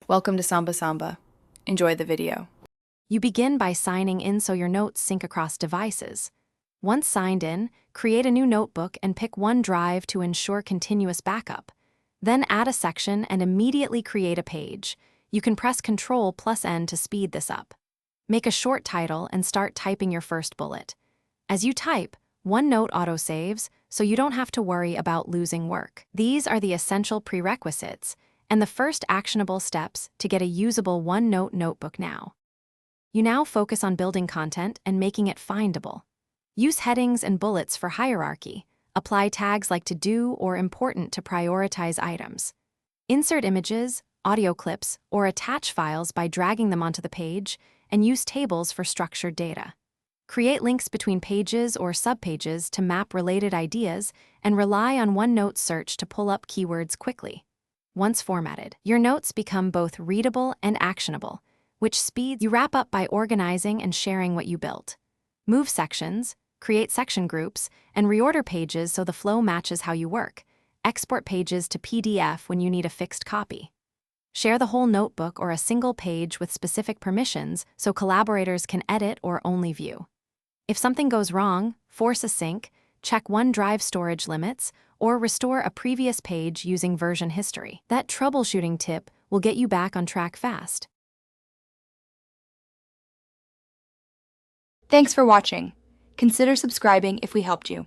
Welcome to Samba Samba. Enjoy the video. You begin by signing in so your notes sync across devices. Once signed in, create a new notebook and pick OneDrive to ensure continuous backup. Then add a section and immediately create a page. You can press Ctrl+N to speed this up. Make a short title and start typing your first bullet. As you type, OneNote autosaves, so you don't have to worry about losing work. These are the essential prerequisites and the first actionable steps to get a usable OneNote notebook now. You now focus on building content and making it findable. Use headings and bullets for hierarchy. Apply tags like to do or important to prioritize items. Insert images, audio clips, or attach files by dragging them onto the page, and use tables for structured data. Create links between pages or subpages to map related ideas and rely on OneNote search to pull up keywords quickly. Once formatted, your notes become both readable and actionable, which speeds. You wrap up by organizing and sharing what you built. Move sections, create section groups, and reorder pages so the flow matches how you work. Export pages to PDF when you need a fixed copy. Share the whole notebook or a single page with specific permissions so collaborators can edit or only view. If something goes wrong, force a sync, check OneDrive storage limits, or restore a previous page using version history. That troubleshooting tip will get you back on track fast. Thanks for watching. Consider subscribing if we helped you.